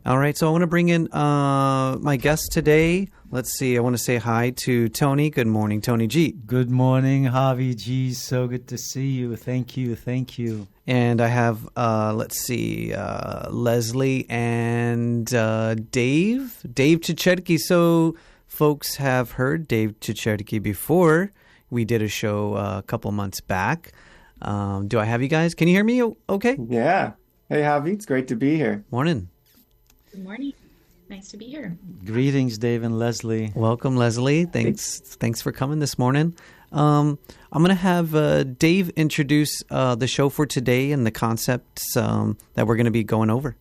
All right, so I want to bring in my guest today. Let's see, I want to say hi to Tony. Good morning, Tony G. Good morning, Javi G. So good to see you. Thank you. Thank you. And I have, Leslie and Dave Cicerchi. So folks have heard Dave Cicerchi before. We did a show a couple months back. Do I have you guys? Can you hear me okay? Yeah. Hey, Javi. It's great to be here. Morning. Good morning. Nice to be here. Greetings, Dave and Leslie. Welcome, Leslie. Thanks for coming this morning. I'm going to have Dave introduce the show for today and the concepts that we're going to be going over.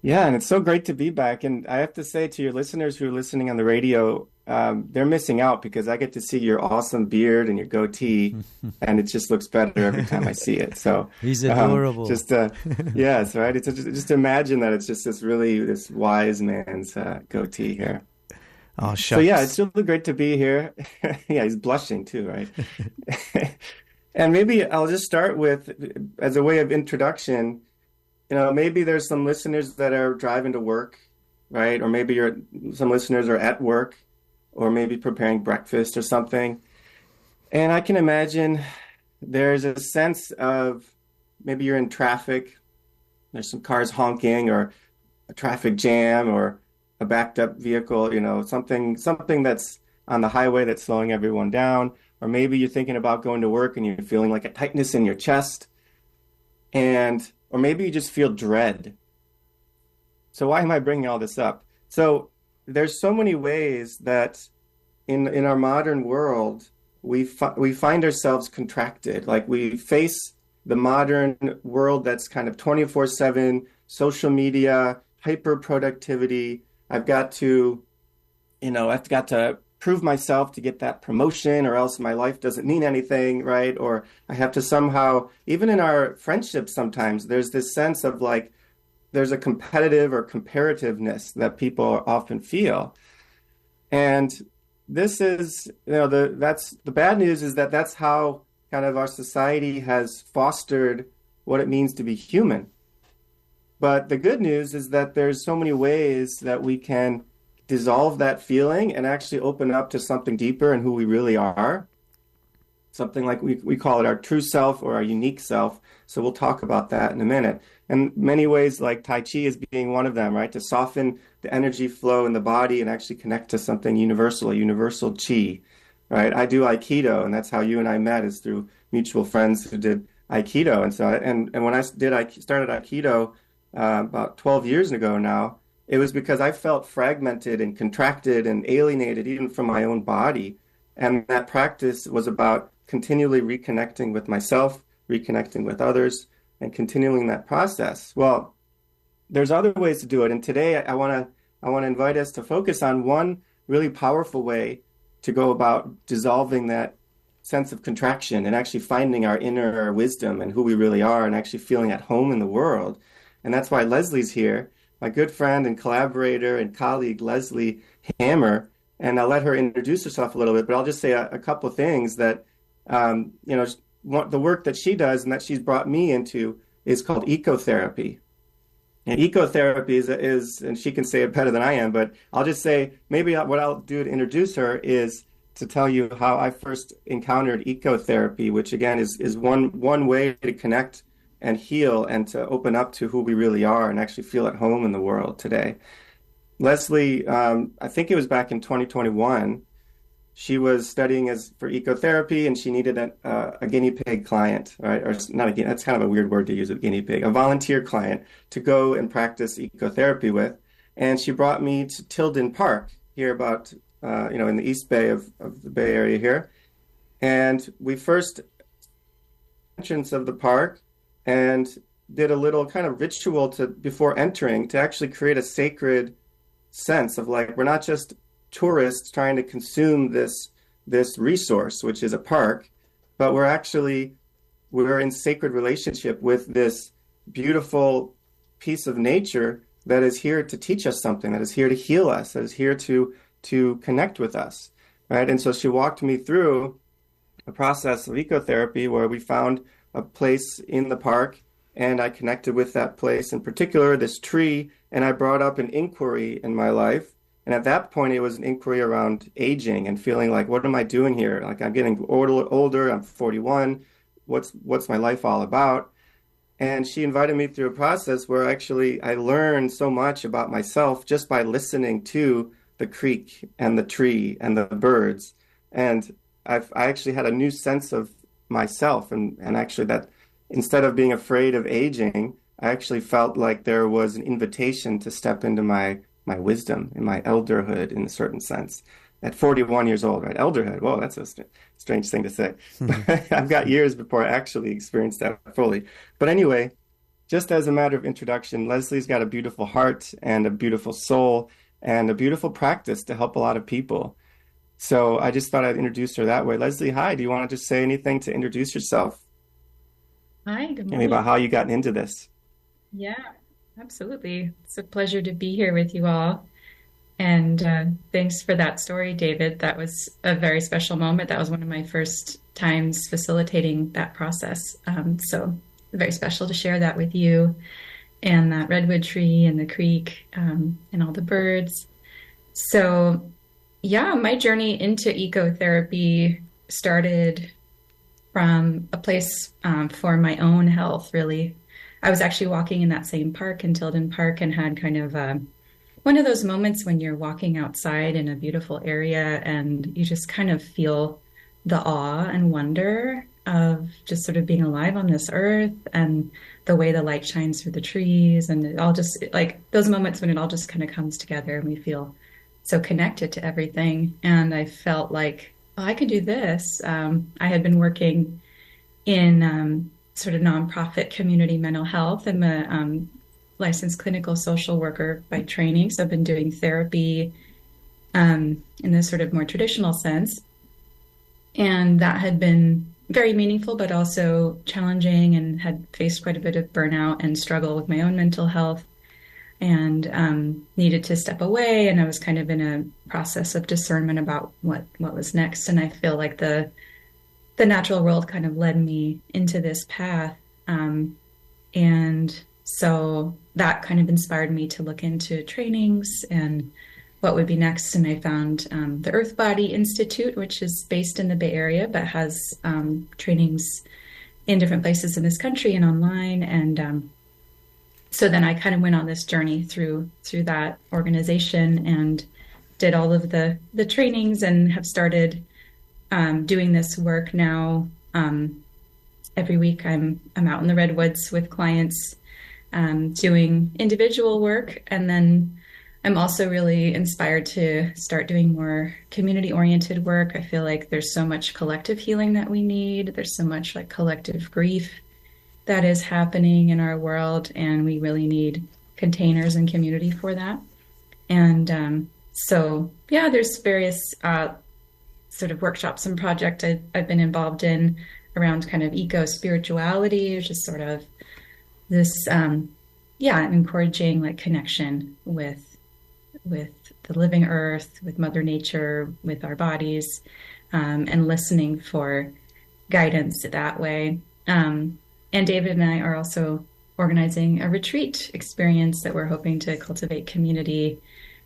Yeah, and it's so great to be back. And I have to say to your listeners who are listening on the radio, they're missing out because I get to see your awesome beard and your goatee, and it just looks better every time I see it. So he's adorable. Yes, right. It's just imagine that it's just this wise man's goatee here. Oh, shucks. So yeah, it's really great to be here. Yeah, he's blushing too, right? And maybe I'll just start with, as a way of introduction, maybe there's some listeners that are driving to work, right? Or maybe some listeners are at work, or maybe preparing breakfast or something. And I can imagine there's a sense of maybe you're in traffic, there's some cars honking, or a traffic jam, or a backed up vehicle, something that's on the highway that's slowing everyone down. Or maybe you're thinking about going to work and you're feeling like a tightness in your chest. Or maybe you just feel dread. So why am I bringing all this up? So there's so many ways that in our modern world, we find ourselves contracted. Like we face the modern world that's kind of 24/7, social media, hyper productivity. I've got to prove myself to get that promotion, or else my life doesn't mean anything, right? Or I have to somehow, even in our friendships sometimes, there's this sense of like, there's a competitive or comparativeness that people often feel. And this is, that's the bad news, is that that's how kind of our society has fostered what it means to be human. But the good news is that there's so many ways that we can dissolve that feeling and actually open up to something deeper in who we really are. Something like we call it our true self, or our unique self. So we'll talk about that in a minute. And many ways, like Tai Chi is being one of them, right? To soften the energy flow in the body and actually connect to something universal, a universal Chi, right? I do Aikido, and that's how you and I met, is through mutual friends who did Aikido. And so, and when I started Aikido about 12 years ago now, it was because I felt fragmented and contracted and alienated even from my own body. And that practice was about continually reconnecting with myself, reconnecting with others, and continuing that process. Well, there's other ways to do it. And today I want to invite us to focus on one really powerful way to go about dissolving that sense of contraction and actually finding our inner wisdom and who we really are, and actually feeling at home in the world. And that's why Leslie's here, my good friend and collaborator and colleague, Leslie Hammer. And I'll let her introduce herself a little bit, but I'll just say a couple of things that, the work that she does and that she's brought me into is called ecotherapy. And ecotherapy is, and she can say it better than I am, but I'll just say maybe what I'll do to introduce her is to tell you how I first encountered ecotherapy, which again is one way to connect and heal and to open up to who we really are and actually feel at home in the world today. Leslie, I think it was back in 2021, she was studying for ecotherapy, and she needed a guinea pig client, right? Or not a guinea, that's kind of a weird word to use, a guinea pig, a volunteer client to go and practice ecotherapy with. And she brought me to Tilden Park here about, in the East Bay of the Bay Area here. And we first entrance of the park and did a little kind of ritual before entering to actually create a sacred sense of like, we're not just tourists trying to consume this resource, which is a park, but we're in sacred relationship with this beautiful piece of nature that is here to teach us something, that is here to heal us, that is here to connect with us, right? And so she walked me through a process of ecotherapy where we found a place in the park, and I connected with that place, in particular, this tree, and I brought up an inquiry in my life. And at that point, it was an inquiry around aging and feeling like, what am I doing here? Like I'm getting older, I'm 41. What's my life all about? And she invited me through a process where actually I learned so much about myself just by listening to the creek and the tree and the birds. And I actually had a new sense of myself, and actually that instead of being afraid of aging, I actually felt like there was an invitation to step into my wisdom, in my elderhood in a certain sense. At 41 years old, right? Elderhood. Whoa, that's a strange thing to say. I've got years before I actually experienced that fully. But anyway, just as a matter of introduction, Leslie's got a beautiful heart and a beautiful soul and a beautiful practice to help a lot of people. So I just thought I'd introduce her that way. Leslie, hi. Do you want to just say anything to introduce yourself? Hi, good Maybe about morning. how you got into this. Yeah, absolutely. It's a pleasure to be here with you all. And thanks for that story, David. That was a very special moment. That was one of my first times facilitating that process. So very special to share that with you and that redwood tree and the creek and all the birds. So yeah, my journey into ecotherapy started from a place for my own health, really. I was actually walking in that same park in Tilden Park and had kind of one of those moments when you're walking outside in a beautiful area and you just kind of feel the awe and wonder of just sort of being alive on this earth and the way the light shines through the trees. And it all just like those moments when it all just kind of comes together and we feel so connected to everything. And I felt like, oh, I could do this. I had been working in sort of nonprofit community mental health. I'm a licensed clinical social worker by training. So I've been doing therapy in this sort of more traditional sense. And that had been very meaningful, but also challenging, and had faced quite a bit of burnout and struggle with my own mental health, and needed to step away. And I was kind of in a process of discernment about what was next. And I feel like the natural world kind of led me into this path. And so that kind of inspired me to look into trainings and what would be next. And I found the Earth Body Institute, which is based in the Bay Area, but has trainings in different places in this country and online. And so then I kind of went on this journey through that organization and did all of the trainings and have started doing this work now. Every week I'm out in the redwoods with clients doing individual work, and then I'm also really inspired to start doing more community-oriented work. I feel like there's so much collective healing that we need. There's so much like collective grief that is happening in our world, and we really need containers and community for that. And so, yeah, there's various sort of workshops and projects I've been involved in around kind of eco-spirituality, which is sort of this, encouraging like connection with the living earth, with Mother Nature, with our bodies, and listening for guidance that way. And David and I are also organizing a retreat experience that we're hoping to cultivate community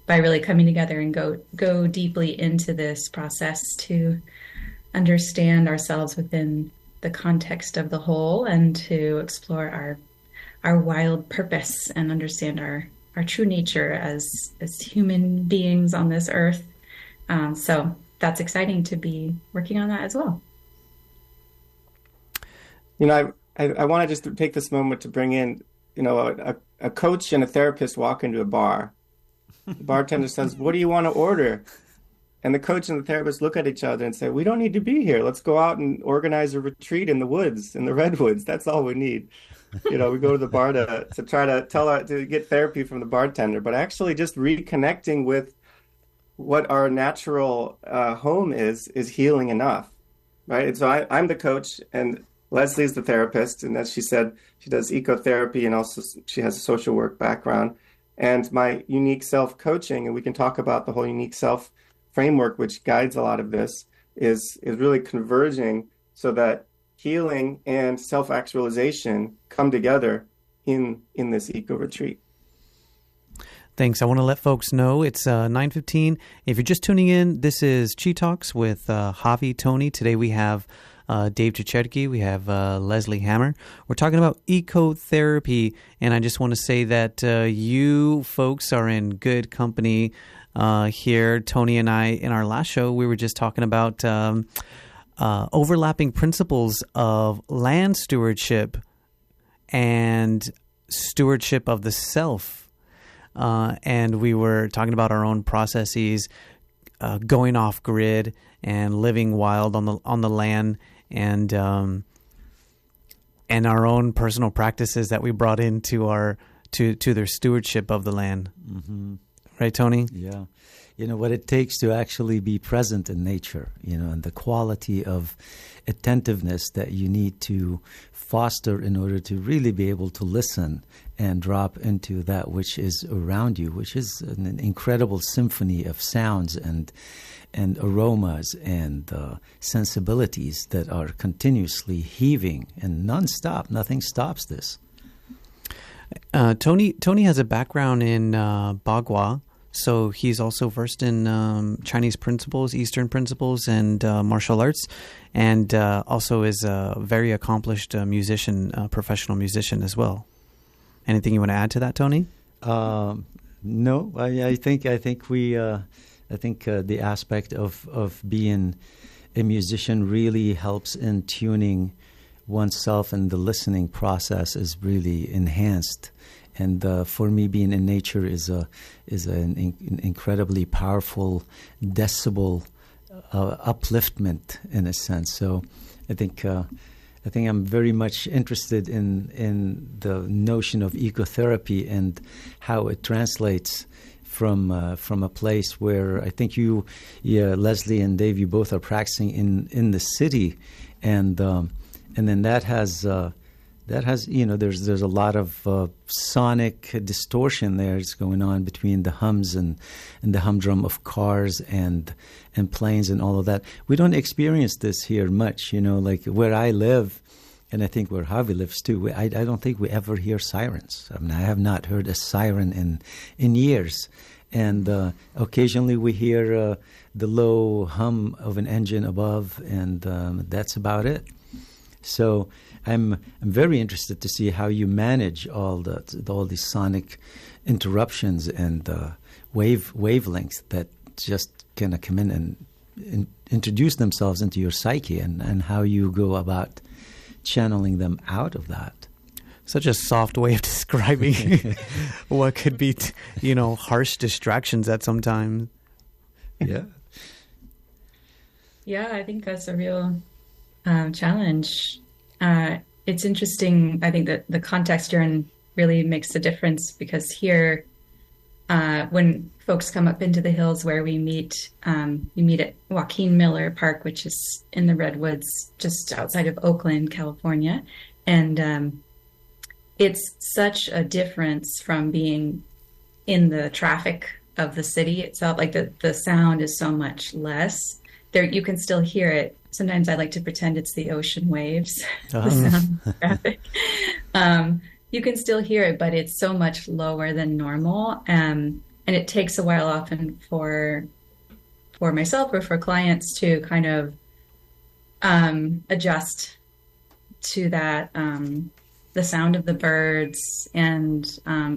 by really coming together and go deeply into this process to understand ourselves within the context of the whole, and to explore our wild purpose and understand our true nature as human beings on this earth. So that's exciting to be working on that as well. You know, I want to just take this moment to bring in, you know, a coach and a therapist walk into a bar. The bartender says, "What do you want to order?" And the coach and the therapist look at each other and say, "We don't need to be here. Let's go out and organize a retreat in the woods, in the redwoods. That's all we need." You know, we go to the bar to try to to get therapy from the bartender, but actually just reconnecting with what our natural home is healing enough, right? And so I'm the coach and Leslie's the therapist. And as she said, she does ecotherapy and also she has a social work background. And my unique self coaching, and we can talk about the whole unique self framework, which guides a lot of this, is really converging so that healing and self-actualization come together in this eco retreat. Thanks. I want to let folks know it's 9:15. If you're just tuning in, this is Chi Talks with Javi, Tony. Today we have Dave Cicerchi. We have Leslie Hammer. We're talking about ecotherapy, and I just want to say that you folks are in good company here. Tony and I, in our last show, we were just talking about overlapping principles of land stewardship and stewardship of the self. And we were talking about our own processes, going off grid and living wild on the land, and our own personal practices that we brought into our to their stewardship of the land. Mm-hmm. Right, Tony? Yeah. You know, what it takes to actually be present in nature, you know, and the quality of attentiveness that you need to foster in order to really be able to listen and drop into that which is around you, which is an incredible symphony of sounds and aromas and sensibilities that are continuously heaving and nonstop. Nothing stops this. Tony has a background in Bagua, so he's also versed in Chinese principles, Eastern principles, and martial arts, and also is a very accomplished musician, professional musician as well. Anything you want to add to that, Tony? No, I think the aspect of being a musician really helps in tuning oneself, and the listening process is really enhanced. And for me, being in nature is an incredibly powerful decibel upliftment in a sense. So I think I'm very much interested in the notion of ecotherapy and how it translates from a place where I think Leslie and Dave, you both are practicing in the city, and then that has there's a lot of sonic distortion there that's going on between the hums and the humdrum of cars and planes and all of that. We don't experience this here much, like where I live, and I think where Javi lives too. I don't think we ever hear sirens. I mean, I have not heard a siren in years. And occasionally we hear the low hum of an engine above, and that's about it. So I'm very interested to see how you manage all these sonic interruptions and wavelengths that just kind of come in and introduce themselves into your psyche, and how you go about channeling them out of that. Such a soft way of describing what could be, harsh distractions at some time. Yeah. Yeah, I think that's a real challenge. It's interesting. I think that the context you're in really makes a difference, because here, when folks come up into the hills where we meet at Joaquin Miller Park, which is in the Redwoods, just outside of Oakland, California. And it's such a difference from being in the traffic of the city itself. Like the sound is so much less. There, you can still hear it. Sometimes I like to pretend it's the ocean waves, the sound of traffic. You can still hear it, but it's so much lower than normal. And it takes a while often for myself or for clients to kind of adjust to that, the sound of the birds. And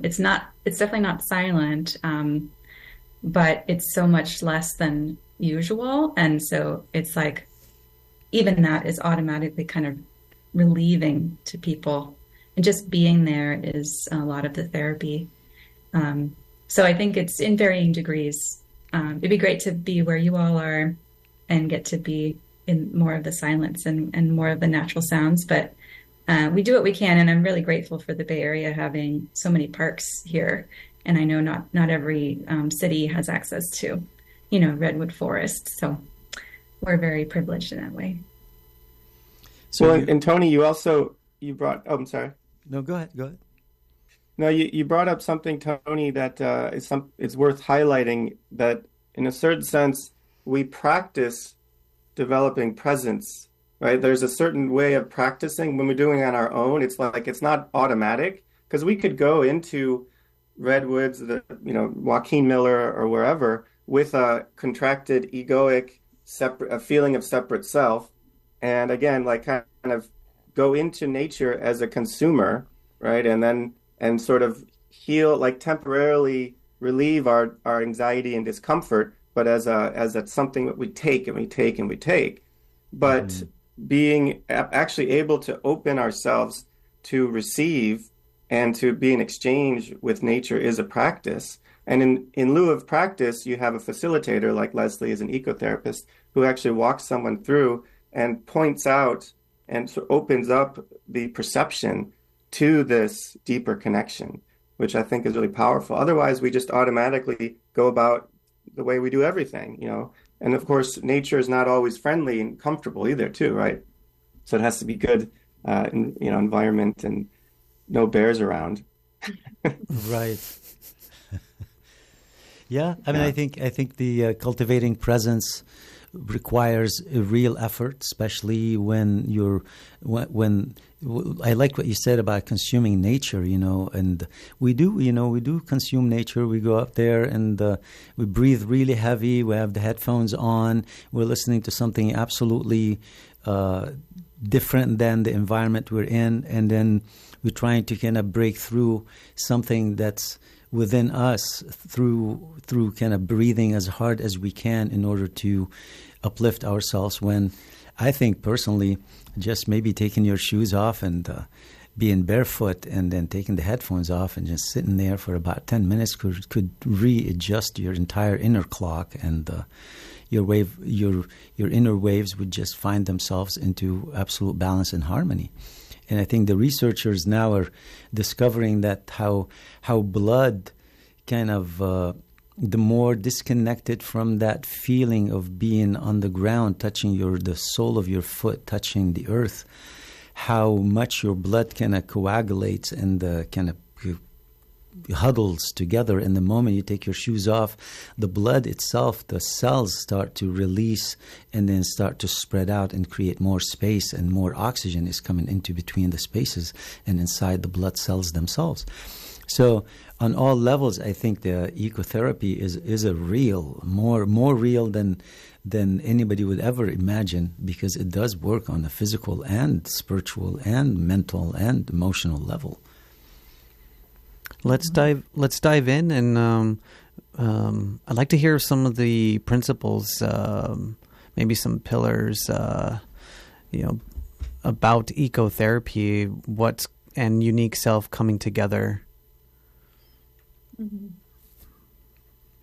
it's definitely not silent, but it's so much less than usual. And so it's like, even that is automatically kind of relieving to people. And just being there is a lot of the therapy. So I think it's in varying degrees. It'd be great to be where you all are and get to be in more of the silence and more of the natural sounds. But we do what we can. And I'm really grateful for the Bay Area having so many parks here. And I know not every city has access to, redwood forests. So we're very privileged in that way. So and Tony, you brought, I'm sorry. No, go ahead. No, you brought up something, Tony, that it's worth highlighting, that in a certain sense, we practice developing presence, right? There's a certain way of practicing when we're doing it on our own. It's like, it's not automatic, because we could go into Redwoods, Joaquin Miller or wherever with a contracted egoic separate a feeling of separate self, and again, like kind of go into nature as a consumer, right? And sort of heal, like temporarily relieve our anxiety and discomfort, but as a something that we take and we take and we take. But being actually able to open ourselves to receive and to be in exchange with nature is a practice. And in lieu of practice, you have a facilitator like Leslie as an ecotherapist who actually walks someone through and points out and so opens up the perception to this deeper connection, which I think is really powerful. Otherwise, we just automatically go about the way we do everything, And of course, nature is not always friendly and comfortable either, too, right? So it has to be good, environment and no bears around. Right. Yeah, I mean, I think the cultivating presence requires a real effort, especially when when I like what you said about consuming nature, and we do consume nature. We go up there and we breathe really heavy. We have the headphones on. We're listening to something absolutely different than the environment we're in, and then we're trying to kind of break through something that's within us through kind of breathing as hard as we can in order to uplift ourselves, when I think personally just maybe taking your shoes off and being barefoot and then taking the headphones off and just sitting there for about 10 minutes could readjust your entire inner clock, and your inner waves would just find themselves into absolute balance and harmony. And I think the researchers now are discovering that how blood kind of the more disconnected from that feeling of being on the ground, touching the sole of your foot, touching the earth, how much your blood kind of coagulates and kind of huddles together. And the moment you take your shoes off, the blood itself, the cells start to release and then start to spread out and create more space, and more oxygen is coming into between the spaces and inside the blood cells themselves. So on all levels, I think the ecotherapy is a real, more real than anybody would ever imagine, because it does work on a physical and spiritual and mental and emotional level. Let's dive in, and I'd like to hear some of the principles, maybe some pillars, about ecotherapy, and unique self coming together. Mm-hmm.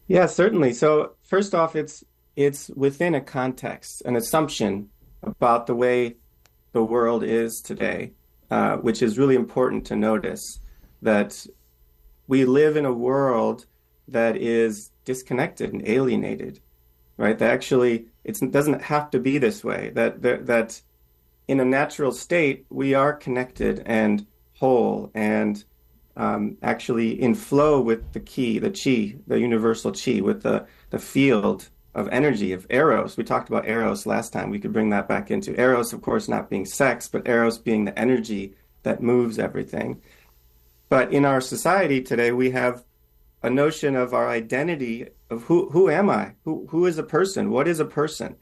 Yeah, certainly. So first off, it's within a context, an assumption about the way the world is today, which is really important to notice, that we live in a world that is disconnected and alienated, right? That actually it doesn't have to be this way. That in a natural state we are connected and whole and actually in flow with the chi, the universal chi, with the field of energy of eros. We talked about eros last time. We could bring that back into eros, of course, not being sex, but eros being the energy that moves everything. But in our society today, we have a notion of our identity of who am I? Who is a person? What is a person?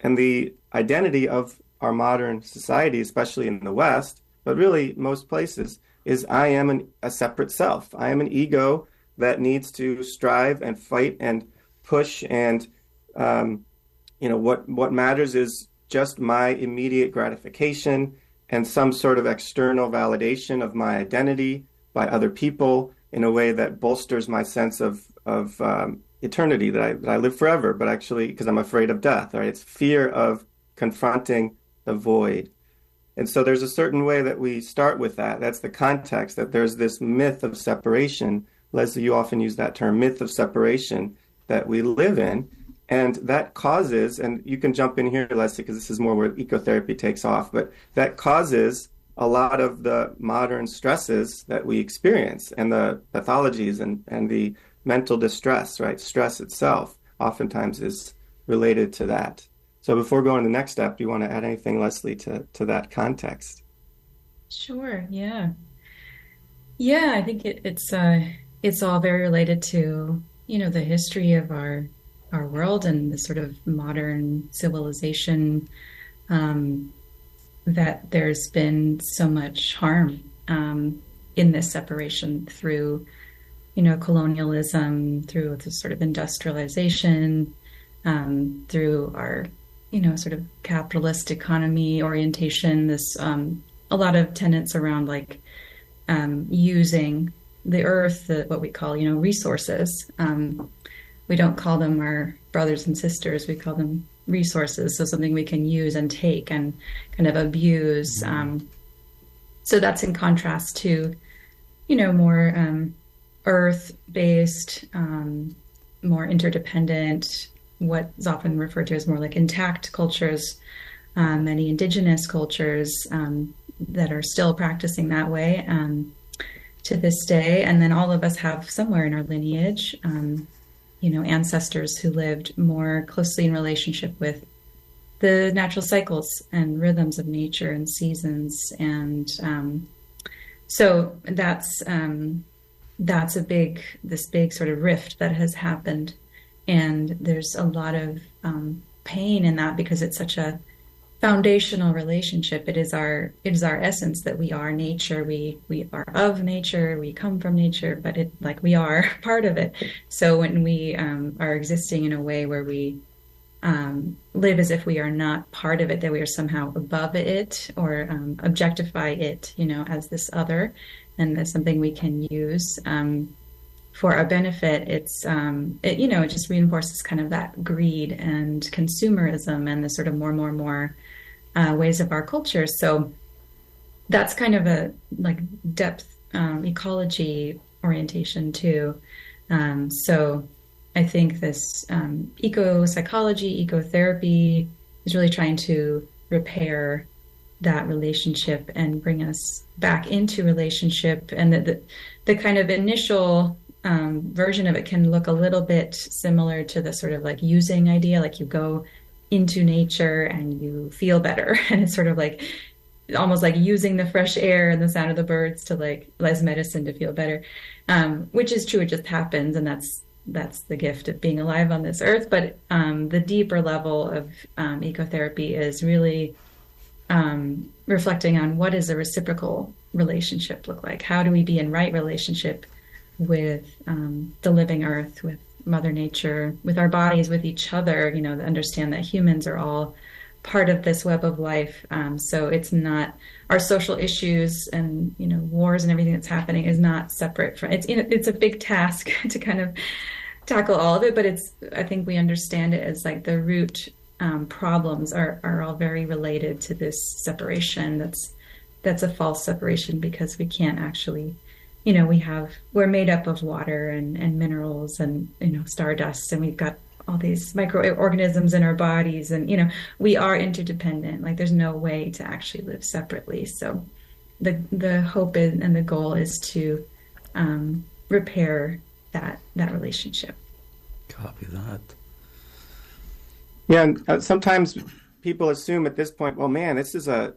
And the identity of our modern society, especially in the West, but really most places, is I am a separate self. I am an ego that needs to strive and fight and push, and what matters is just my immediate gratification and some sort of external validation of my identity by other people in a way that bolsters my sense of eternity, that I live forever, but actually because I'm afraid of death, right? It's fear of confronting the void. And so there's a certain way that we start with that. That's the context, that there's this myth of separation. Leslie, you often use that term, myth of separation, that we live in. And that causes, and you can jump in here, Leslie, because this is more where ecotherapy takes off, but that causes a lot of the modern stresses that we experience, and the pathologies and the mental distress, right? Stress itself oftentimes is related to that. So before going to the next step, do you want to add anything, Leslie, to that context? Sure, yeah. Yeah, I think it's all very related to, the history of our world and the sort of modern civilization, um, that there's been so much harm in this separation through, colonialism, through the sort of industrialization, through our, sort of capitalist economy orientation, this a lot of tenets around like using the earth, what we call, resources. We don't call them our brothers and sisters. We call them resources. So something we can use and take and kind of abuse. So that's in contrast to, more earth-based, more interdependent, what is often referred to as more like intact cultures, many indigenous cultures that are still practicing that way to this day. And then all of us have somewhere in our lineage, ancestors who lived more closely in relationship with the natural cycles and rhythms of nature and seasons. And so that's this big sort of rift that has happened. And there's a lot of pain in that because it's such a foundational relationship. It is our essence that we are nature. We are of nature. We come from nature, but we are part of it. So when we are existing in a way where we live as if we are not part of it, that we are somehow above it or objectify it, as this other, and as something we can use for our benefit, it just reinforces kind of that greed and consumerism and the sort of more ways of our culture. So that's kind of a like depth ecology orientation too. So I think this eco-psychology, ecotherapy is really trying to repair that relationship and bring us back into relationship. And the kind of initial version of it can look a little bit similar to the sort of like using idea, like you go into nature and you feel better. And it's sort of like almost like using the fresh air and the sound of the birds to like as medicine to feel better, which is true. It just happens. And that's the gift of being alive on this earth. But the deeper level of ecotherapy is really reflecting on what does a reciprocal relationship look like? How do we be in right relationship with the living earth, with Mother Nature, with our bodies, with each other, to understand that humans are all part of this web of life. So it's not our social issues and, wars and everything that's happening is not separate from it's a big task to kind of tackle all of it, but I think we understand it as like the root problems are all very related to this separation. That's a false separation because we can't actually, we're made up of water and minerals and, stardust, and we've got all these microorganisms in our bodies, and, we are interdependent. Like there's no way to actually live separately. So the hope and the goal is to repair that relationship. Copy that. Yeah, and sometimes people assume at this point, well, man, this is a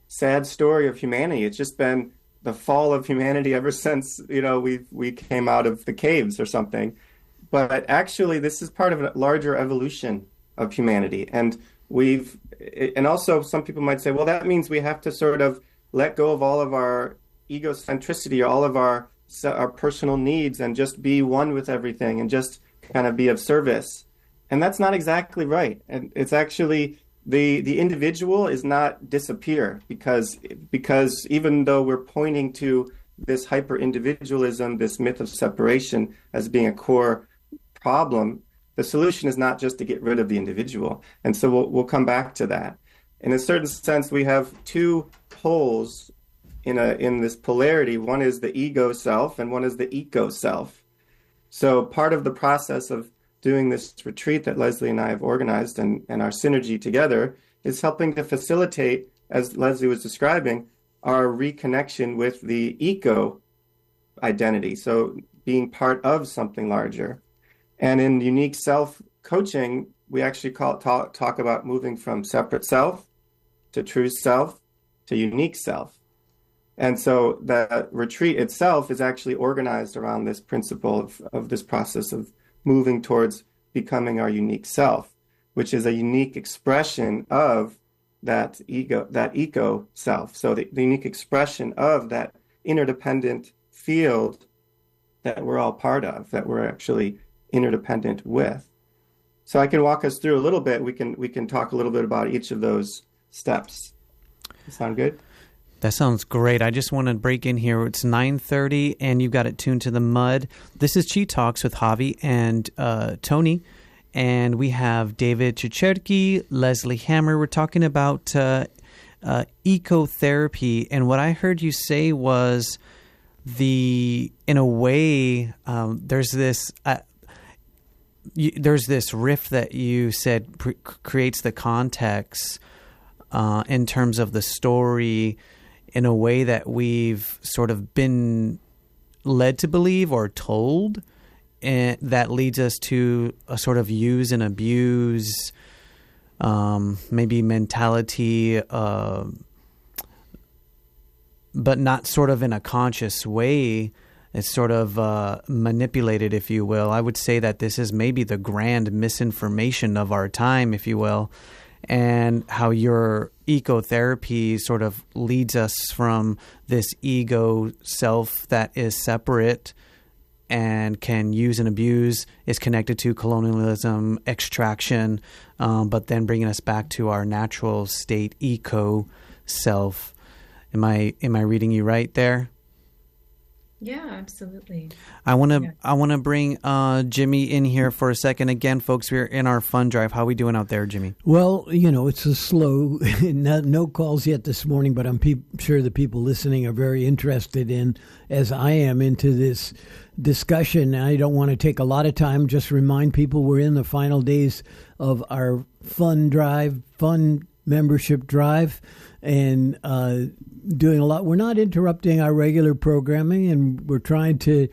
sad story of humanity. It's just been the fall of humanity ever since, we came out of the caves or something. But actually, this is part of a larger evolution of humanity. And also some people might say, well, that means we have to sort of let go of all of our egocentricity, all of our personal needs, and just be one with everything and just kind of be of service. And that's not exactly right. And it's actually the individual is not disappear because even though we're pointing to this hyper individualism, this myth of separation as being a core problem, the solution is not just to get rid of the individual. And so we'll come back to that. In a certain sense, we have two poles in this polarity. One is the ego self and one is the eco self. So part of the process of doing this retreat that Leslie and I have organized and our synergy together is helping to facilitate, as Leslie was describing, our reconnection with the eco identity. So being part of something larger. And in unique self coaching, we actually talk about moving from separate self to true self to unique self. And so the retreat itself is actually organized around this principle of this process of moving towards becoming our unique self, which is a unique expression of that ego, that eco self. So the unique expression of that interdependent field that we're all part of, that we're actually interdependent with. So I can walk us through a little bit. We can talk a little bit about each of those steps. Sound good? That sounds great. I just want to break in here. It's 9:30, and you've got it tuned to the mud. This is Chi Talks with Javi and Tony, and we have David Cicerchi, Leslie Hammer. We're talking about ecotherapy, and what I heard you say was in a way, there's this riff that you said creates the context in terms of the story, in a way that we've sort of been led to believe or told, and that leads us to a sort of use and abuse, maybe mentality, but not sort of in a conscious way. It's sort of manipulated, if you will. I would say that this is maybe the grand misinformation of our time, if you will, and how your ecotherapy sort of leads us from this ego self that is separate and can use and abuse, is connected to colonialism, extraction, but then bringing us back to our natural state eco self. Am I reading you right there? Yeah, absolutely. I want to bring Jimmy in here for a second. Again, folks, we're in our fun drive. How are we doing out there, Jimmy? Well, it's a slow, no calls yet this morning, but I'm sure the people listening are very interested in, as I am, into this discussion. I don't want to take a lot of time. Just remind people we're in the final days of our fun membership drive, and doing a lot. We're not interrupting our regular programming, and we're trying to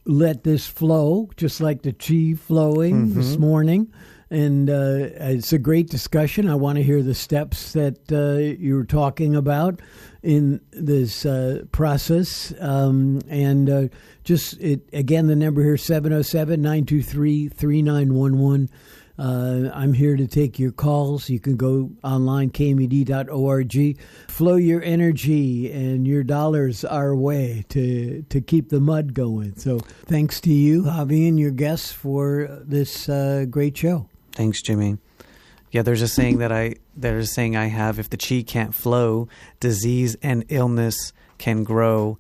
let this flow, just like the chi flowing this morning. And it's a great discussion. I want to hear the steps that you're talking about in this process. Again, the number here, 707-923-3911. I'm here to take your calls. You can go online, kmed.org. Flow your energy and your dollars our way to keep the mud going. So thanks to you, Javi, and your guests for this great show. Thanks, Jimmy. Yeah, there's a saying I have: if the chi can't flow, disease and illness can grow.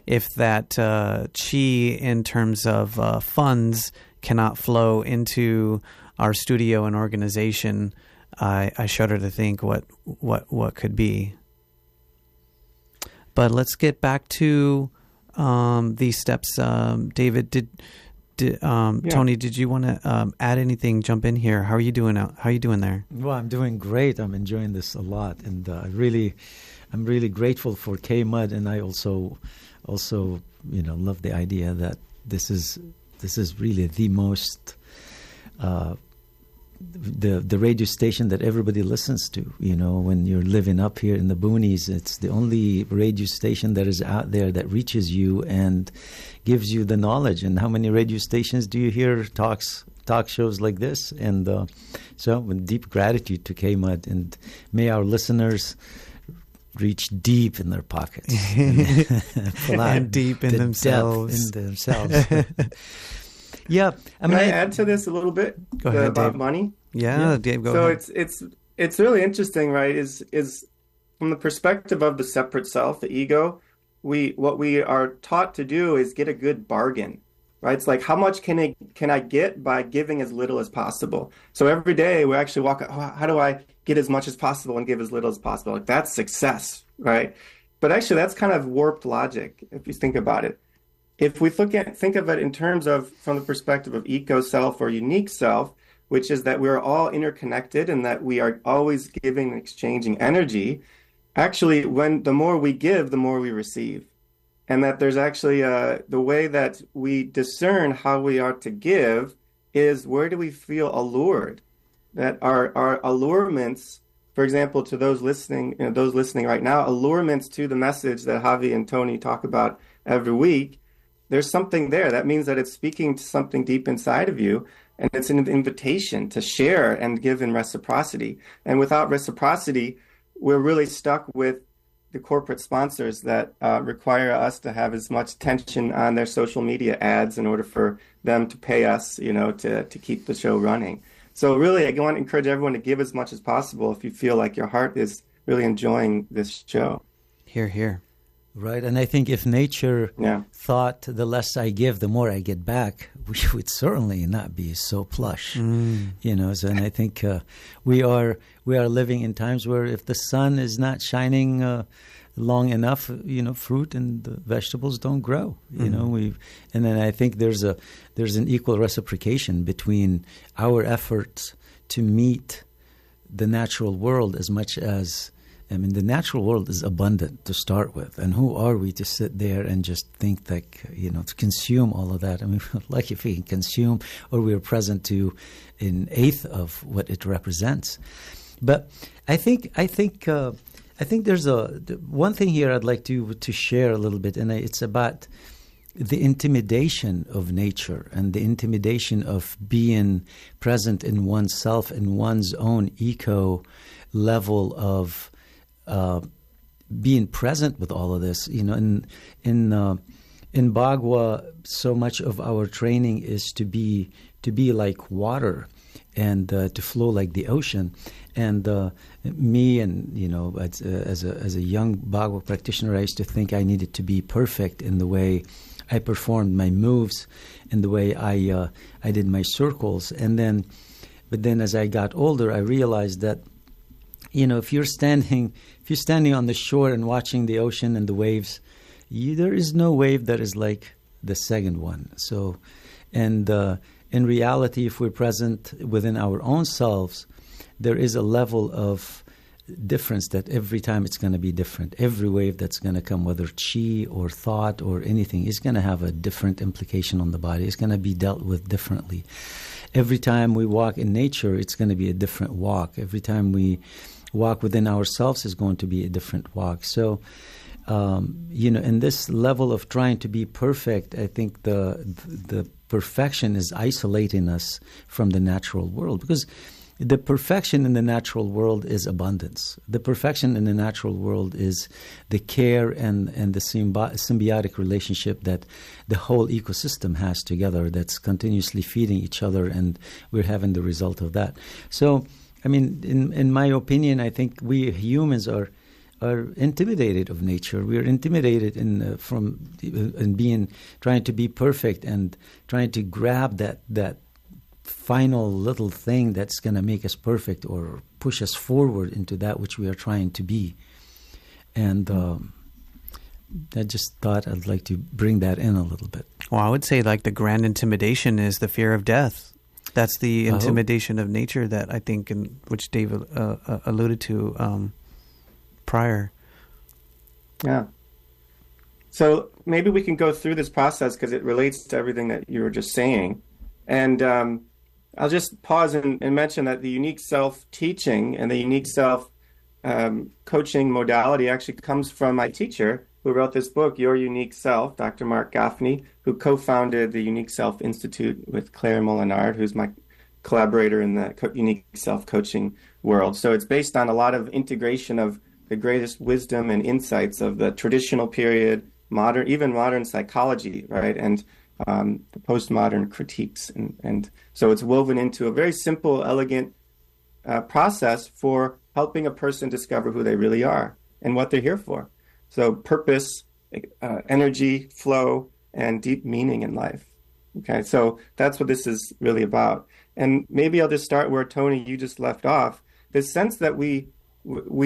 If that chi, in terms of funds, cannot flow into our studio and organization, I shudder to think what could be. But let's get back to these steps. David, Tony, did you want to add anything? Jump in here. How are you doing? How are you doing there? Well, I'm doing great. I'm enjoying this a lot, and I'm really grateful for K-Mud, and I also love the idea that this is really the most the radio station that everybody listens to. When you're living up here in the boonies, it's the only radio station that is out there that reaches you and gives you the knowledge. And how many radio stations do you hear talk shows like this? And so with deep gratitude to K-Mud, and may our listeners reach deep in their pockets and deep in themselves. Yeah, Can I add to this a little bit? Go ahead, about Dave. money. Yeah, Dave, go ahead. So it's really interesting, right? Is from the perspective of the separate self, the ego, what we are taught to do is get a good bargain, right? It's like, how much can I get by giving as little as possible? So every day we actually walk, how do I get as much as possible and give as little as possible? Like, that's success, right? But actually, that's kind of warped logic if you think about it. If we think of it in terms of from the perspective of eco self or unique self, which is that we're all interconnected and that we are always giving and exchanging energy, actually, the more we give, the more we receive. And that there's actually the way that we discern how we are to give is, where do we feel allured? That our allurements for example, to those listening right now, allurements to the message that Javi and Tony talk about every week, there's something there. That means that it's speaking to something deep inside of you, and it's an invitation to share and give in reciprocity. And without reciprocity, we're really stuck with the corporate sponsors that require us to have as much attention on their social media ads in order for them to pay us, to keep the show running. So really, I want to encourage everyone to give as much as possible if you feel like your heart is really enjoying this show. Hear, hear. Right, and I think if nature thought the less I give, the more I get back, we would certainly not be so plush, So, and I think we are living in times where if the sun is not shining long enough, fruit and the vegetables don't grow. And then I think there's an equal reciprocation between our efforts to meet the natural world as much as. The natural world is abundant to start with. And who are we to sit there and just think that, to consume all of that? Like if we can consume or we're present to an eighth of what it represents. But I think there's one thing here I'd like to share a little bit, and it's about the intimidation of nature and the intimidation of being present in oneself and one's own eco level of being present with all of this. In Bagua, so much of our training is to be like water and to flow like the ocean. And me, and as a young Bagua practitioner, I used to think I needed to be perfect in the way I performed my moves, in the way I did my circles. But then as I got older, I realized that if you're standing on the shore and watching the ocean and the waves, there is no wave that is like the second one. So, and in reality, if we're present within our own selves, there is a level of difference that every time it's going to be different. Every wave that's going to come, whether chi or thought or anything, is going to have a different implication on the body. It's going to be dealt with differently. Every time we walk in nature, it's going to be a different walk. Every time we walk within ourselves is going to be a different walk. So, in this level of trying to be perfect, I think the perfection is isolating us from the natural world, because the perfection in the natural world is abundance. The perfection in the natural world is the care and the symbiotic relationship that the whole ecosystem has together, that's continuously feeding each other, and we're having the result of that. So, in my opinion, I think we humans are intimidated of nature. We are intimidated in trying to be perfect and trying to grab that final little thing that's going to make us perfect or push us forward into that which we are trying to be. And I just thought I'd like to bring that in a little bit. Well, I would say like the grand intimidation is the fear of death. That's the intimidation of nature that I think, which David alluded to prior. Yeah. So maybe we can go through this process because it relates to everything that you were just saying. And I'll just pause and mention that the unique self-teaching and the unique self-coaching modality actually comes from my teacher who wrote this book, Your Unique Self, Dr. Mark Gaffney, who co-founded the Unique Self Institute with Claire Molinard, who's my collaborator in the unique self-coaching world. So it's based on a lot of integration of the greatest wisdom and insights of the traditional period, modern psychology, right? And the postmodern critiques. And so it's woven into a very simple, elegant process for helping a person discover who they really are and what they're here for. So purpose, energy, flow, and deep meaning in life. Okay, so that's what this is really about. And maybe I'll just start where, Tony, you just left off. This sense that we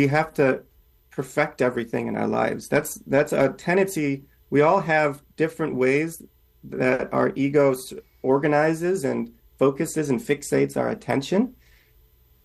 have to perfect everything in our lives. That's a tendency. We all have different ways that our ego organizes and focuses and fixates our attention.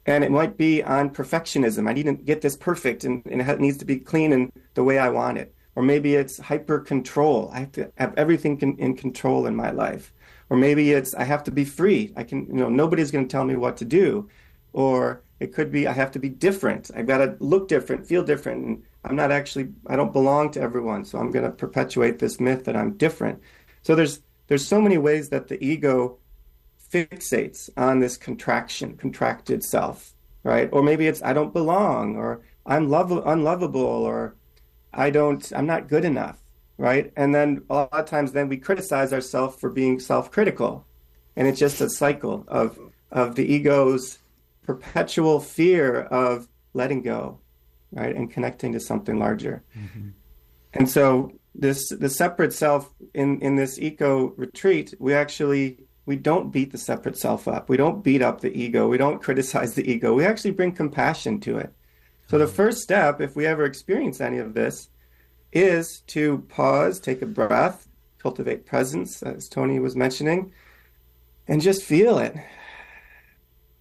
And it might be on perfectionism. I need to get this perfect and it needs to be clean and the way I want it. Or maybe it's hyper control. I have to have everything in control in my life. Or maybe it's I have to be free. Nobody's going to tell me what to do. Or it could be I have to be different. I've got to look different, feel different. And I don't belong to everyone. So I'm going to perpetuate this myth that I'm different. So there's so many ways that the ego fixates on this contracted self, right? Or maybe it's I don't belong, or I'm unlovable, or I'm not good enough, right? And then a lot of times then we criticize ourselves for being self-critical. And it's just a cycle of the ego's perpetual fear of letting go, right? And connecting to something larger. Mm-hmm. And so the separate self in this eco retreat, we don't beat the separate self up. We don't beat up the ego. We don't criticize the ego. We actually bring compassion to it. So the first step, if we ever experience any of this, is to pause, take a breath, cultivate presence, as Tony was mentioning, and just feel it.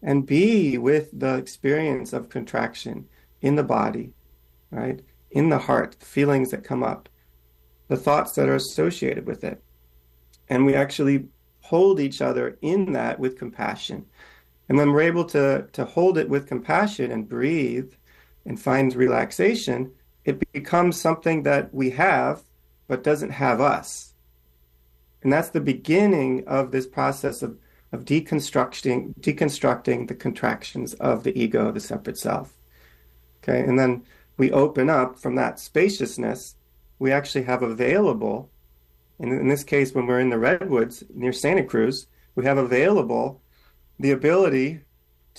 And be with the experience of contraction in the body, right? In the heart, the feelings that come up, the thoughts that are associated with it. And we actually hold each other in that with compassion. And when we're able to hold it with compassion and breathe and find relaxation, it becomes something that we have, but doesn't have us. And that's the beginning of this process of deconstructing the contractions of the ego, the separate self. Okay, and then we open up from that spaciousness. We actually have available, and in this case, when we're in the Redwoods near Santa Cruz, we have available the ability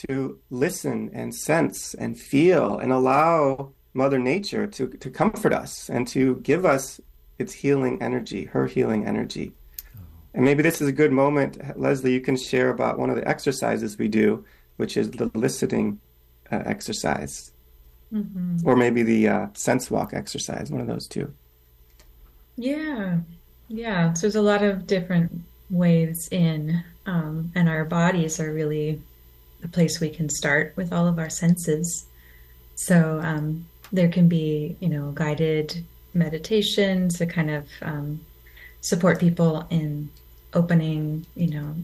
to listen and sense and feel and allow Mother Nature to comfort us and to give us its healing energy, her healing energy. And maybe this is a good moment, Leslie, you can share about one of the exercises we do, which is the listening exercise. Mm-hmm. Or maybe the sense walk exercise, one of those two. Yeah. So there's a lot of different ways in, and our bodies are really the place we can start with all of our senses. So there can be, guided meditations to kind of support people in opening,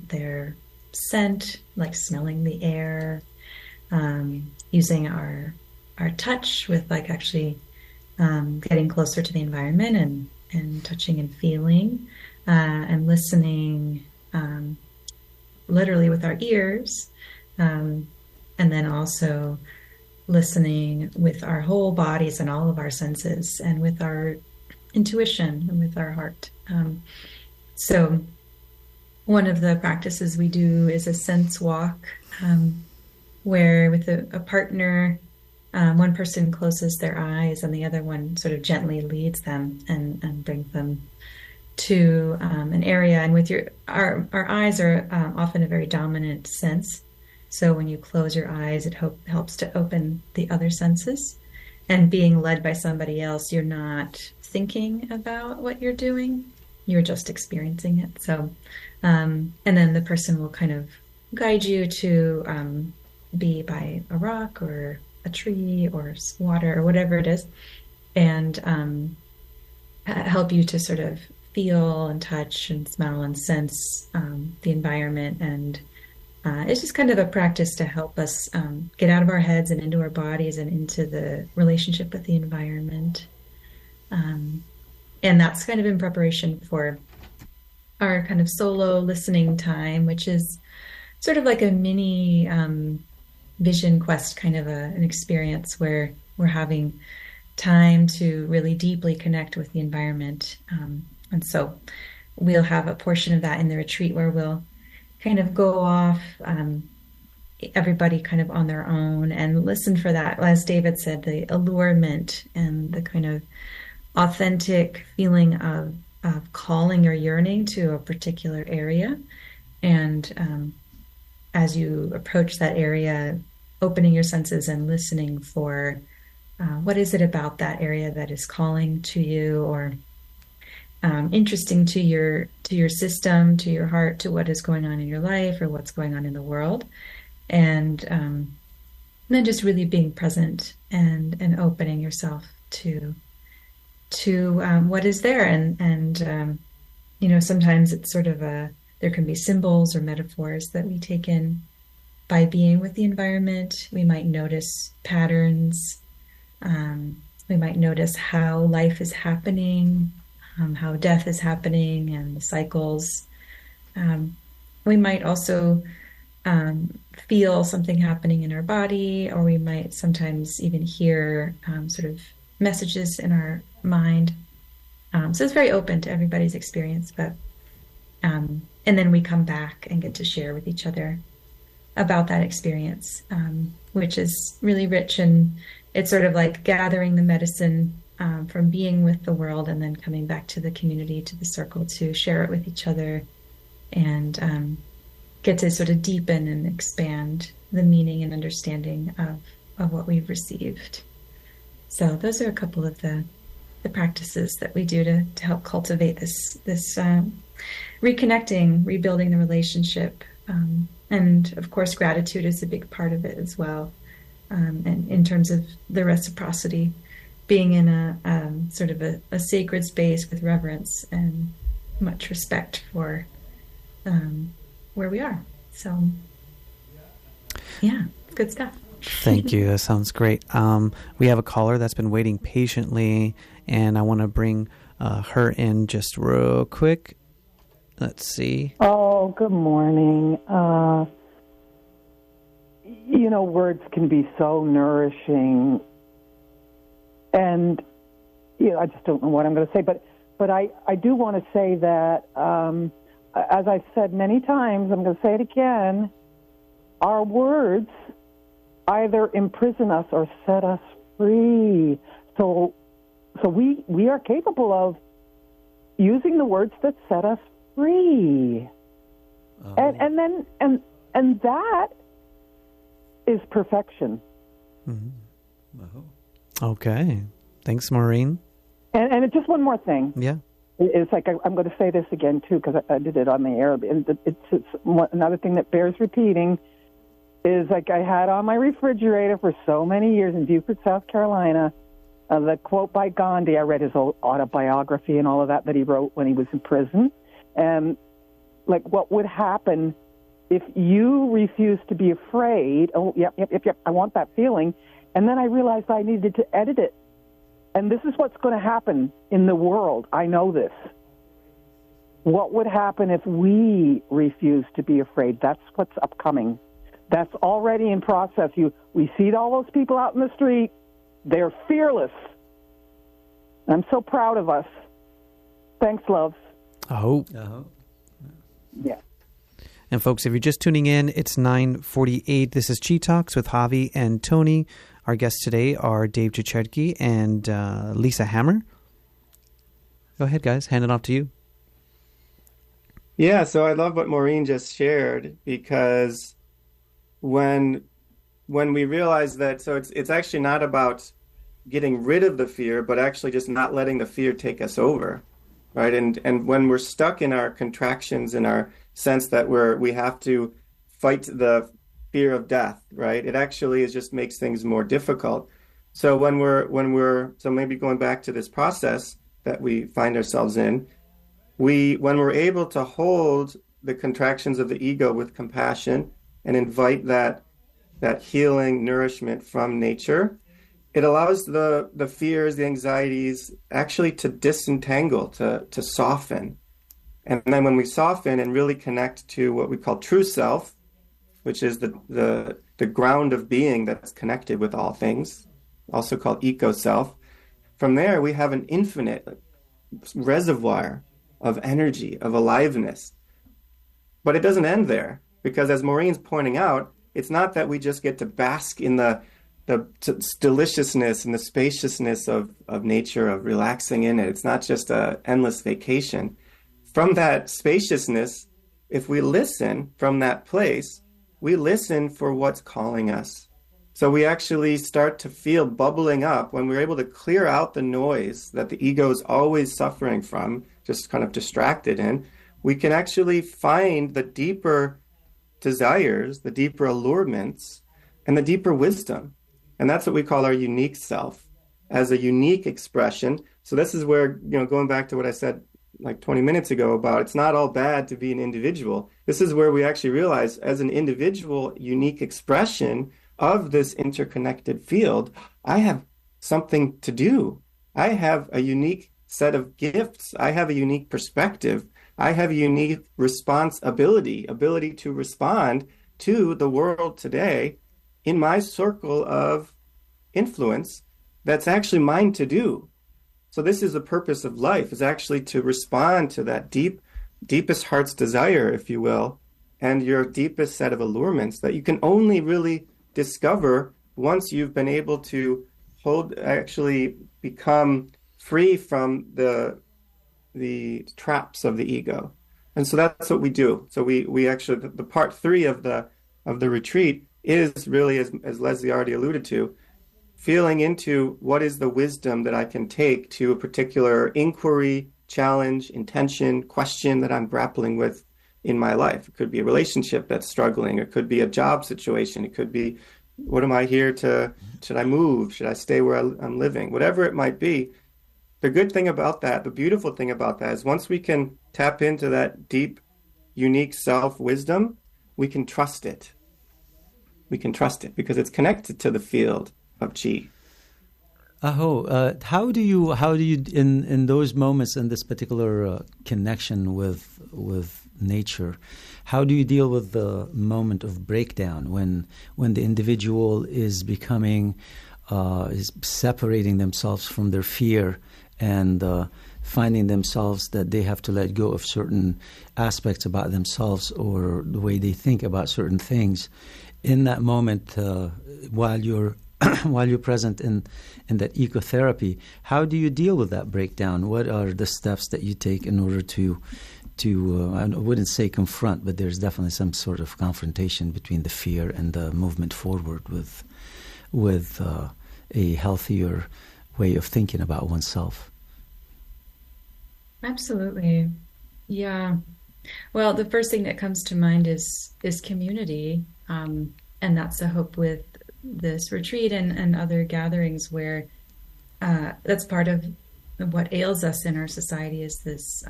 their scent, like smelling the air, using our touch with like actually getting closer to the environment and touching and feeling, and listening literally with our ears, and then also listening with our whole bodies and all of our senses, and with our intuition and with our heart. So one of the practices we do is a sense walk, where with a partner, one person closes their eyes and the other one sort of gently leads them and brings them to an area. And with our eyes are often a very dominant sense. So when you close your eyes, it helps to open the other senses. And being led by somebody else, you're not thinking about what you're doing. You're just experiencing it. So, and then the person will kind of guide you to be by a rock or a tree or water or whatever it is, and help you to sort of feel and touch and smell and sense the environment. And it's just kind of a practice to help us get out of our heads and into our bodies and into the relationship with the environment. And that's kind of in preparation for our kind of solo listening time, which is sort of like a mini vision quest kind of an experience where we're having time to really deeply connect with the environment. And so we'll have a portion of that in the retreat where we'll kind of go off, everybody kind of on their own, and listen for that, as David said, the allurement and the kind of authentic feeling of calling or yearning to a particular area. And as you approach that area, opening your senses and listening for what is it about that area that is calling to you, or interesting to your system, to your heart, to what is going on in your life or what's going on in the world. And then just really being present and opening yourself to what is there. And sometimes it's sort of there can be symbols or metaphors that we take in. by being with the environment. We might notice patterns. We might notice how life is happening, how death is happening, and the cycles. We might also feel something happening in our body, or we might sometimes even hear sort of messages in our mind. So it's very open to everybody's experience, but and then we come back and get to share with each other about that experience, which is really rich, and it's sort of like gathering the medicine from being with the world and then coming back to the community, to the circle, to share it with each other and get to sort of deepen and expand the meaning and understanding of what we've received. So those are a couple of the practices that we do to help cultivate this reconnecting, rebuilding the relationship. And of course, gratitude is a big part of it as well. And in terms of the reciprocity, being in a sort of a sacred space with reverence and much respect for where we are. So, yeah, good stuff. Thank you. That sounds great. We have a caller that's been waiting patiently, and I want to bring her in just real quick. Let's see. Oh, good morning. Words can be so nourishing, and I just don't know what I'm going to say, but I do want to say that, as I've said many times, I'm going to say it again, our words either imprison us or set us free. So we are capable of using the words that set us free. And that is perfection. Mm-hmm. Okay. Thanks, Maureen. And just one more thing. Yeah. It's like I'm going to say this again, too, because I did it on the air. And it's another thing that bears repeating is like I had on my refrigerator for so many years in Beaufort, South Carolina, the quote by Gandhi. I read his autobiography and all of that he wrote when he was in prison. And like what would happen if you refuse to be afraid? Oh, yep, I want that feeling. And then I realized I needed to edit it. And this is what's going to happen in the world. I know this. What would happen if we refuse to be afraid? That's what's upcoming. That's already in process. We see all those people out in the street. They're fearless. I'm so proud of us. Thanks, loves. Oh. Yeah. And folks, if you're just tuning in, it's 9:48. This is Chi Talks with Javi and Tony. Our guests today are Dave Cicerchi and Lisa Hammer. Go ahead, guys. Hand it off to you. Yeah, so I love what Maureen just shared, because when we realize that, so it's actually not about getting rid of the fear, but actually just not letting the fear take us over, right? And when we're stuck in our contractions, in our sense that we have to fight the fear of death, right? It actually just makes things more difficult. So when we're so maybe going back to this process that we find ourselves in, when we're able to hold the contractions of the ego with compassion and invite that healing nourishment from nature, it allows the fears, the anxieties actually to disentangle, to soften. And then when we soften and really connect to what we call true self, which is the ground of being that's connected with all things, also called eco-self, from there we have an infinite reservoir of energy, of aliveness. But it doesn't end there, because as Maureen's pointing out, it's not that we just get to bask in the deliciousness and the spaciousness of nature, of relaxing in it. It's not just an endless vacation. From that spaciousness, if we listen from that place, we listen for what's calling us. So we actually start to feel bubbling up when we're able to clear out the noise that the ego is always suffering from, just kind of distracted in. We can actually find the deeper desires, the deeper allurements, and the deeper wisdom. And that's what we call our unique self, as a unique expression. So this is where, going back to what I said like 20 minutes ago about it's not all bad to be an individual. This is where we actually realize as an individual, unique expression of this interconnected field, I have something to do. I have a unique set of gifts. I have a unique perspective. I have a unique ability to respond to the world today in my circle of influence that's actually mine to do. So this is the purpose of life, is actually to respond to that deepest heart's desire, if you will, and your deepest set of allurements that you can only really discover once you've been able to actually become free from the traps of the ego. And so that's what we do. So we actually, the part 3 of the retreat is really, as Leslie already alluded to, feeling into what is the wisdom that I can take to a particular inquiry, challenge, intention, question that I'm grappling with in my life. It could be a relationship that's struggling. It could be a job situation. It could be, what am I here to, should I move? Should I stay where I'm living? Whatever it might be. The good thing about that, the beautiful thing about that is once we can tap into that deep, unique self-wisdom, we can trust it. We can trust it because it's connected to the field of chi. How do you in those moments, in this particular connection with nature, how do you deal with the moment of breakdown when the individual is becoming is separating themselves from their fear and finding themselves that they have to let go of certain aspects about themselves or the way they think about certain things? In that moment, while you're present in that ecotherapy, how do you deal with that breakdown? What are the steps that you take in order to I wouldn't say confront, but there's definitely some sort of confrontation between the fear and the movement forward with a healthier way of thinking about oneself? Absolutely. Yeah. Well, the first thing that comes to mind is community. And that's the hope with this retreat and other gatherings where that's part of what ails us in our society is this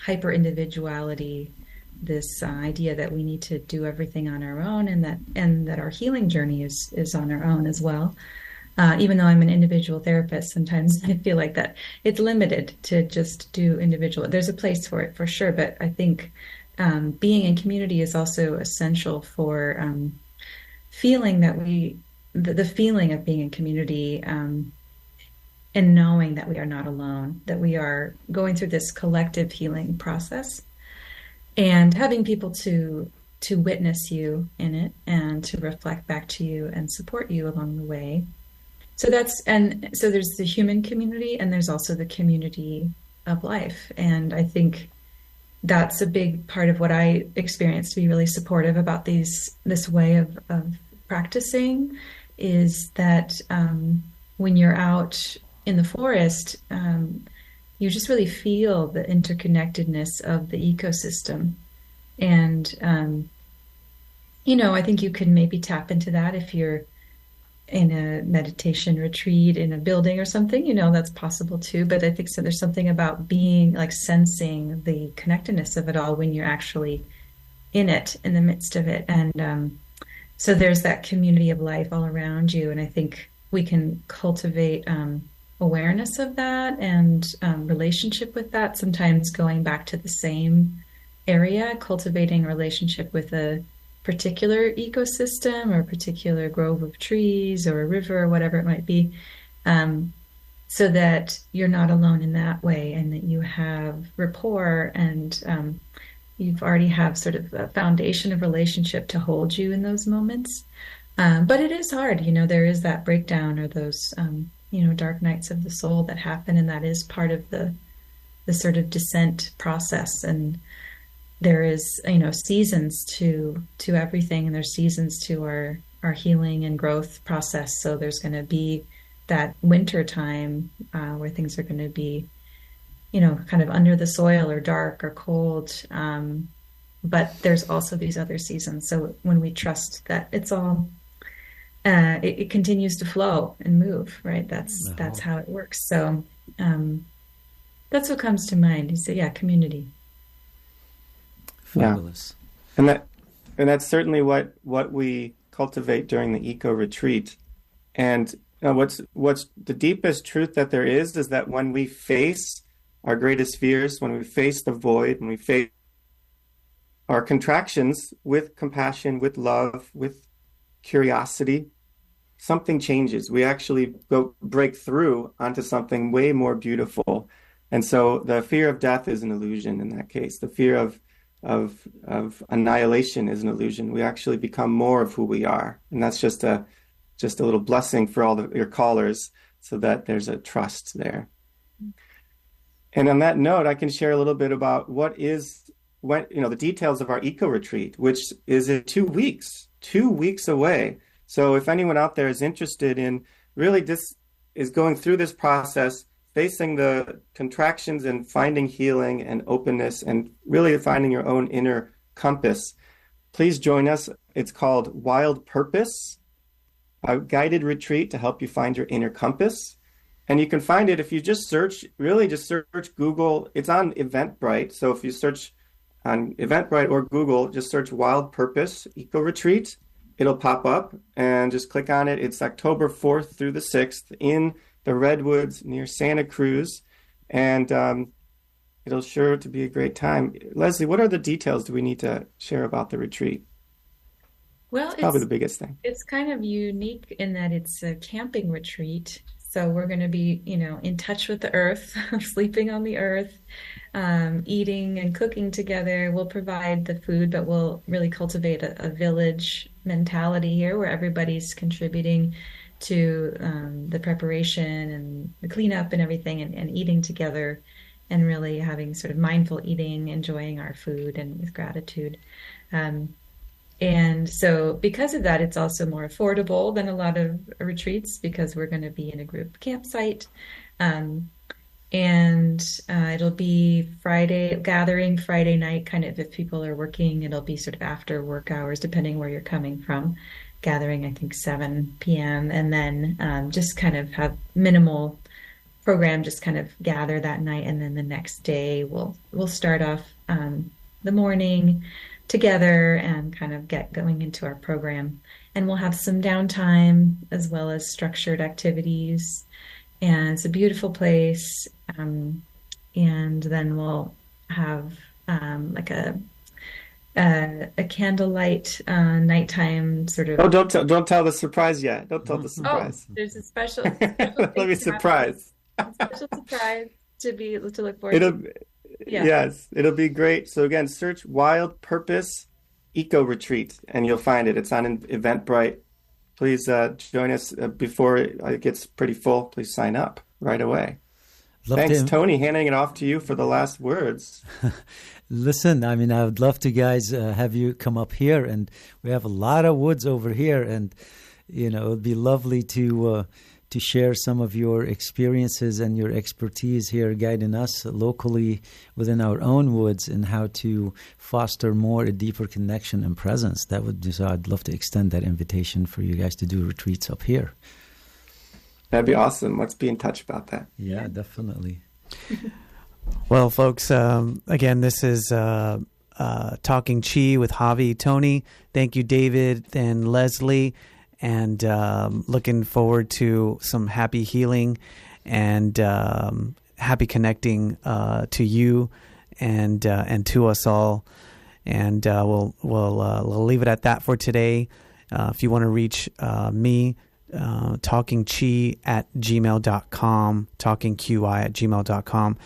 hyper individuality, this idea that we need to do everything on our own, and that our healing journey is on our own as well. Even though I'm an individual therapist, sometimes I feel like that it's limited to just do individual. There's a place for it for sure, but I think being in community is also essential for feeling that the feeling of being in community and knowing that we are not alone, that we are going through this collective healing process, and having people to witness you in it and to reflect back to you and support you along the way. So so there's the human community and there's also the community of life. And I think that's a big part of what I experienced to be really supportive about this way of practicing is that when you're out in the forest, you just really feel the interconnectedness of the ecosystem. And, I think you can maybe tap into that if you're in a meditation retreat in a building or something, that's possible too. But I think so there's something about being like sensing the connectedness of it all when you're actually in it, in the midst of it. And so there's that community of life all around you. And I think we can cultivate awareness of that and relationship with that, sometimes going back to the same area, cultivating a relationship with a particular ecosystem or a particular grove of trees or a river or whatever it might be, so that you're not alone in that way and that you have rapport and you've already have sort of a foundation of relationship to hold you in those moments. But it is hard, there is that breakdown or those, dark nights of the soul that happen, and that is part of the sort of descent process. And there is, seasons to everything, and there's seasons to our healing and growth process. So there's going to be that winter time where things are going to be, kind of under the soil or dark or cold. But there's also these other seasons. So when we trust that it's all, it continues to flow and move, right? That's how it works. So That's what comes to mind. You say, yeah, community. Fabulous. Yeah. And that's certainly what we cultivate during the Eco Retreat. And what's the deepest truth that there is that when we face our greatest fears, when we face the void, when we face our contractions with compassion, with love, with curiosity, something changes. We actually break through onto something way more beautiful. And so the fear of death is an illusion in that case. The fear of annihilation is an illusion. We actually become more of who we are. And that's just a little blessing for all your callers, so that there's a trust there. And on that note, I can share a little bit about the details of our Eco Retreat, which is in 2 weeks, 2 weeks away. So if anyone out there is interested in really is going through this process, facing the contractions and finding healing and openness and really finding your own inner compass, please join us. It's called Wild Purpose, a guided retreat to help you find your inner compass. And you can find it if you just search Google. It's on Eventbrite. So if you search on Eventbrite or Google, just search Wild Purpose Eco Retreat. It'll pop up and just click on it. It's October 4th through the 6th in the Redwoods near Santa Cruz. And it'll sure to be a great time. Leslie, what are the details do we need to share about the retreat? Well, it's probably the biggest thing. It's kind of unique in that it's a camping retreat. So we're going to be, in touch with the earth, sleeping on the earth, eating and cooking together. We'll provide the food, but we'll really cultivate a village mentality here where everybody's contributing to the preparation and the cleanup and everything, and eating together, and really having sort of mindful eating, enjoying our food and with gratitude. And so because of that, it's also more affordable than a lot of retreats, because we're going to be in a group campsite. And it'll be gathering Friday night, kind of if people are working, it'll be sort of after work hours, depending where you're coming from. Gathering, I think 7 p.m. And then just kind of have minimal program, just kind of gather that night. And then the next day we'll start off the morning together and kind of get going into our program. And we'll have some downtime as well as structured activities. And it's a beautiful place. And then we'll have like a candlelight nighttime sort of. Oh, don't tell the surprise yet. Don't tell the surprise. Oh, there's a special Let me surprise. Special surprise to look forward to. Yes, it'll be great. So again, search Wild Purpose Eco Retreat and you'll find it. It's on Eventbrite. Please join us before it gets pretty full. Please sign up right away. Thanks, Tony. Handing it off to you for the last words. Listen, I would love to, guys, have you come up here. And we have a lot of woods over here. And, it would be lovely to share some of your experiences and your expertise here, guiding us locally within our own woods and how to foster a deeper connection and presence. So I'd love to extend that invitation for you guys to do retreats up here. That'd be awesome. Let's be in touch about that. Yeah, definitely. Well, folks, again, this is Talking Chi with Javi, Tony. Thank you, David and Leslie. And looking forward to some happy healing and happy connecting to you and to us all. And we'll leave it at that for today. If you want to reach me, talkingqi@gmail.com, talkingqi@gmail.com.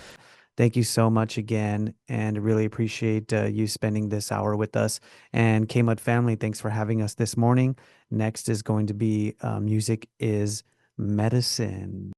Thank you so much again, and really appreciate you spending this hour with us. And K-Mud family, thanks for having us this morning. Next is going to be Music is Medicine.